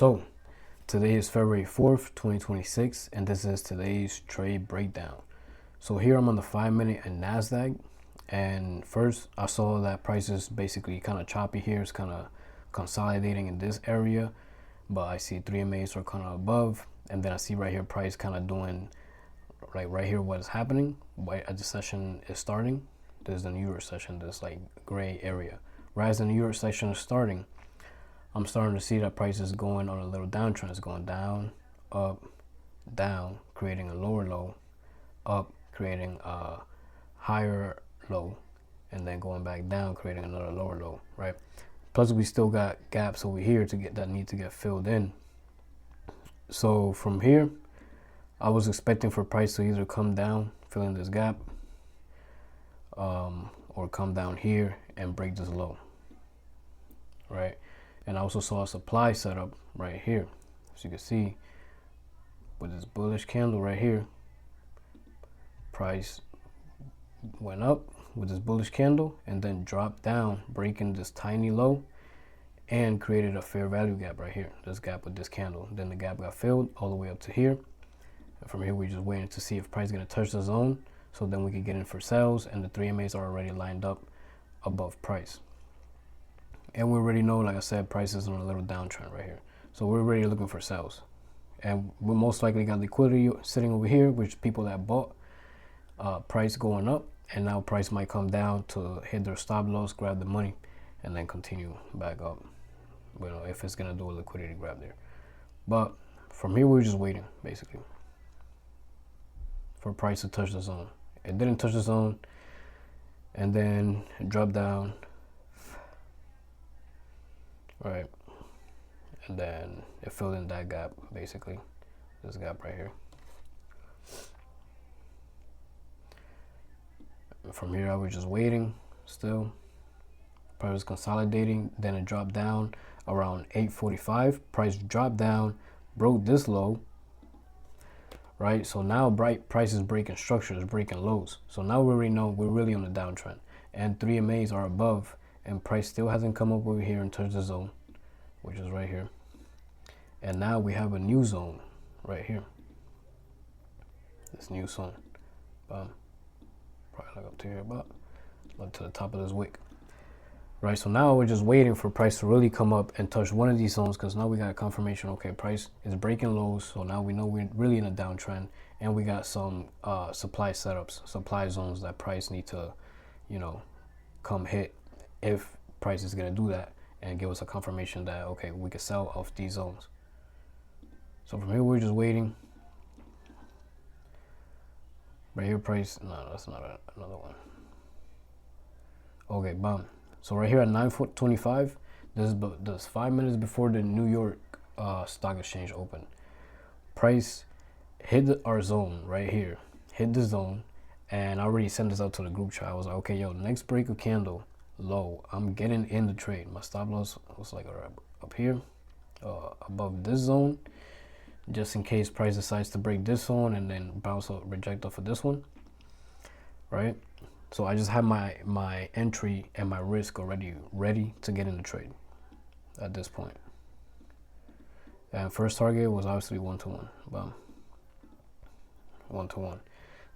So today is February 4th, 2026, and this is today's trade breakdown. So here I'm on the 5-minute and NASDAQ, and first I saw that prices basically kind of choppy here. It's kind of consolidating in this area, but I see 3MAs are kind of above, and then I see right here price kind of doing like right here what is happening right as the session is starting. There's the New York session, this like gray area. Right as the New York session is starting, I'm starting to see that price is going on a little downtrend. It's going down, up, down, creating a lower low, up, creating a higher low, and then going back down, creating another lower low, right? Plus we still got gaps over here to get that need to get filled in. So from here, I was expecting for price to either come down, fill in this gap, or come down here and break this low, right? And I also saw a supply setup right here. As you can see, with this bullish candle right here, price went up with this bullish candle and then dropped down, breaking this tiny low and created a fair value gap right here. This gap with this candle. Then the gap got filled all the way up to here. And from here, we're just waiting to see if price is going to touch the zone, so then we can get in for sales, and the 3MAs are already lined up above price. And we already know, like I said, price is on a little downtrend right here. So we're already looking for sales. And we most likely got liquidity sitting over here, which people that bought price going up, and now price might come down to hit their stop loss, grab the money, and then continue back up. You know, if it's going to do a liquidity grab there. But from here, we're just waiting, basically, for price to touch the zone. It didn't touch the zone, and then it dropped down. Right, and then it filled in that gap, basically, this gap right here. And from here, I was just waiting still. Price was consolidating, then it dropped down around 8:45. Price dropped down, broke this low, right? So now price is breaking structures, breaking lows. So now we already know we're really on a downtrend, and 3MAs are above, and price still hasn't come up over here and touched the zone, which is right here. And now we have a new zone right here. This new zone, probably like up to here, about up to the top of this wick, right? So now we're just waiting for price to really come up and touch one of these zones, because now we got confirmation, okay, price is breaking lows, so now we know we're really in a downtrend, and we got some supply setups, supply zones that price need to, you know, come hit if price is going to do that and give us a confirmation that, okay, we can sell off these zones. So from here, we're just waiting. Right here, price, no, that's not another one. Okay, bam. So right here at 9:25, this is 5 minutes before the New York Stock Exchange open. Price hit our zone right here, hit the zone, and I already sent this out to the group chat. I was like, okay, yo, next break of candle low, I'm getting in the trade. My stop loss was like up here, above this zone, just in case price decides to break this zone and then bounce out, reject off of this one, right? So I just have my entry and my risk already ready to get in the trade at this point. And first target was obviously 1-to-1, bam, 1-to-1.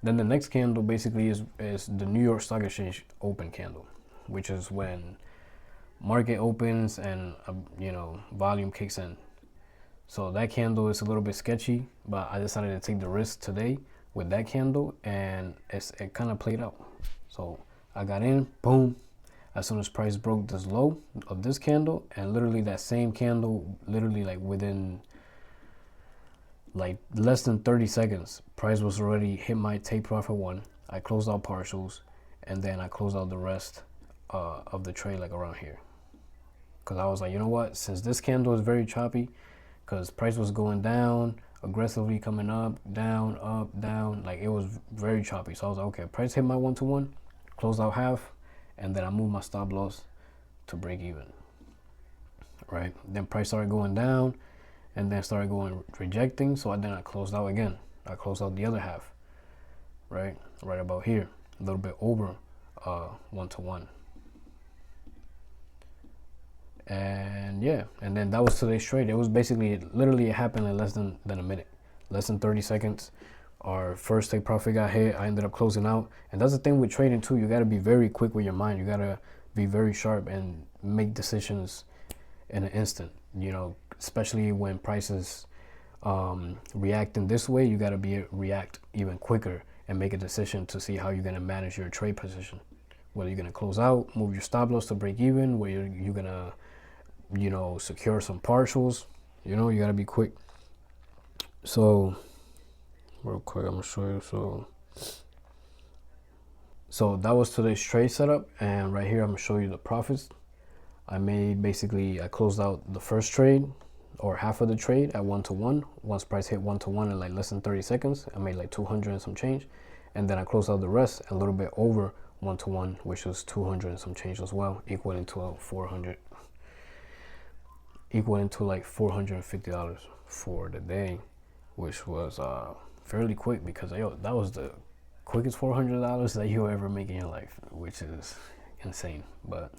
Then the next candle basically is the New York Stock Exchange open candle, which is when market opens and you know, volume kicks in. So that candle is a little bit sketchy, but I decided to take the risk today with that candle, and it kind of played out. So I got in, boom, as soon as price broke this low of this candle, and literally that same candle, literally like within like less than 30 seconds, price was already hit my take profit one. I closed out partials, and then I closed out the rest of the trade like around here, because I was like, you know what, since this candle is very choppy, because price was going down aggressively, coming up, down, like it was very choppy. So I was like, okay, price hit my 1-to-1, closed out half, and then I moved my stop loss to break even, right? Then price started going down, and then started going rejecting, so then I closed out again. I closed out the other half, right about here, a little bit over 1-to-1. And yeah, and then that was today's trade. It was basically literally it happened in less than a minute, less than 30 seconds. Our first take profit got hit. I ended up closing out. And that's the thing with trading too. You got to be very quick with your mind. You got to be very sharp and make decisions in an instant, you know, especially when prices react in this way. You got to react even quicker and make a decision to see how you're going to manage your trade position, whether you're going to close out, move your stop loss to break even, whether you're going to, you know, secure some partials. You know, you got to be quick. So real quick, I'm gonna show you. So that was today's trade setup, and right here I'm gonna show you the profits I made. Basically, I closed out the first trade or half of the trade at 1-to-1. Once price hit 1-to-1 in like less than 30 seconds, I made like 200 and some change, and then I closed out the rest a little bit over 1-to-1, which was 200 and some change as well, equaling to like $450 for the day, which was fairly quick because that was the quickest $400 that you'll ever make in your life, which is insane, but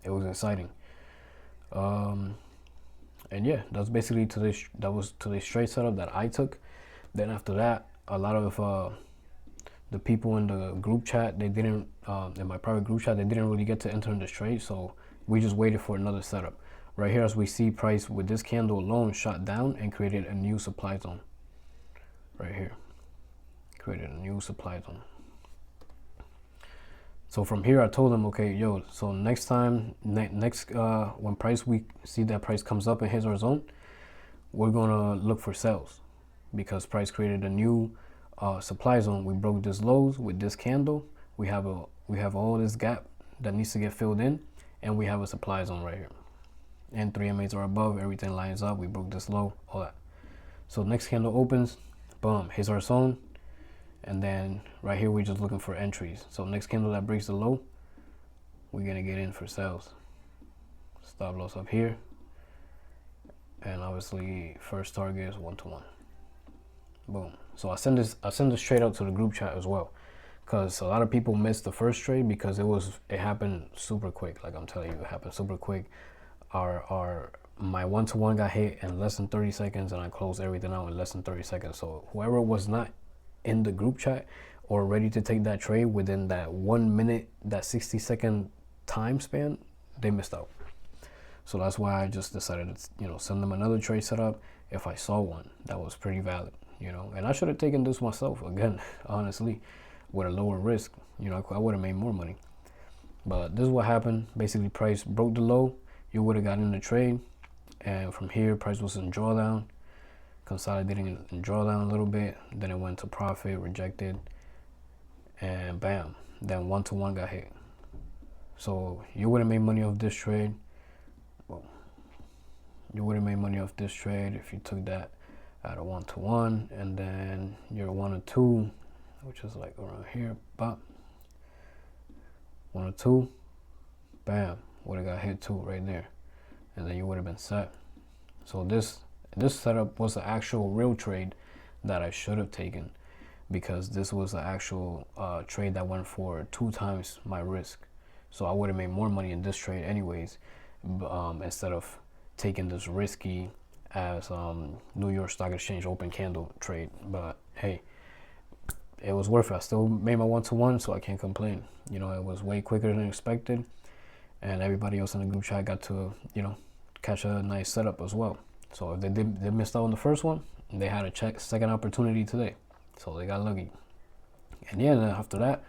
it was exciting. And yeah, that's basically today's trade setup that I took. Then after that, a lot of the people in the group chat, they didn't in my private group chat, they didn't really get to enter in this trade, so we just waited for another setup. Right here, as we see, price with this candle alone shot down and created a new supply zone. Right here, created a new supply zone. So from here, I told them, okay, yo, so next time, when we see that price comes up and hits our zone, we're gonna look for sales, because price created a new supply zone. We broke this lows with this candle. We have all this gap that needs to get filled in, and we have a supply zone right here. And 3 MAs are above, everything lines up. We broke this low, all that. So next candle opens, boom, hits our zone, and then right here we're just looking for entries. So next candle that breaks the low, we're gonna get in for sales. Stop loss up here, and obviously first target is 1-to-1. Boom. So I send this trade out to the group chat as well, because a lot of people missed the first trade because it happened super quick. Like I'm telling you, it happened super quick. My 1-to-1 got hit in less than 30 seconds, and I closed everything out in less than 30 seconds. So whoever was not in the group chat or ready to take that trade within that 1 minute, that 60-second time span, they missed out. So that's why I just decided to, you know, send them another trade setup if I saw one that was pretty valid, you know. And I should have taken this myself again, honestly, with a lower risk. You know, I would have made more money. But this is what happened. Basically, price broke the low. You would have gotten in the trade, and from here, price was in drawdown, consolidating in drawdown a little bit. Then it went to profit, rejected, and bam, then 1-to-1 got hit. So you would have made money off this trade. Well, you would have made money off this trade if you took that at a 1-to-1, and then your 1 or 2, which is like around here, bam, 1 or 2, bam, would have got hit too right there, and then you would have been set. So this setup was the actual real trade that I should have taken, because this was the actual trade that went for 2 times my risk. So I would have made more money in this trade anyways, instead of taking this risky as New York Stock Exchange open candle trade. But hey, it was worth it. I still made my 1-to-1, so I can't complain. You know, it was way quicker than expected, and everybody else in the group chat got to, you know, catch a nice setup as well. So if they missed out on the first one, they had a second opportunity today, so they got lucky. And yeah, then after that,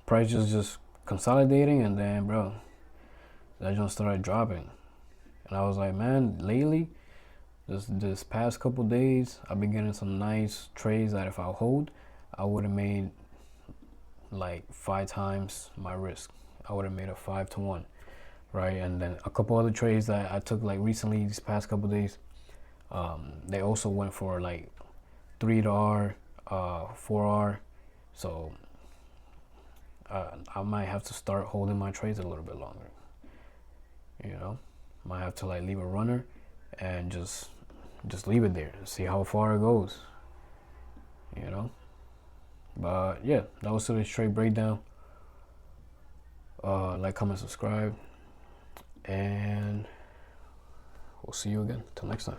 price just consolidating, and then bro, that just started dropping. And I was like, man, lately, this past couple days, I've been getting some nice trades that if I hold, I would have made like 5 times my risk. I would have made a 5-to-1, right? And then a couple other trades that I took like recently, these past couple days, they also went for like 3R, 4R. So I might have to start holding my trades a little bit longer. You know, might have to like leave a runner and just leave it there and see how far it goes. You know, but yeah, that was today's trade breakdown. Like, comment, subscribe, and we'll see you again. Till next time.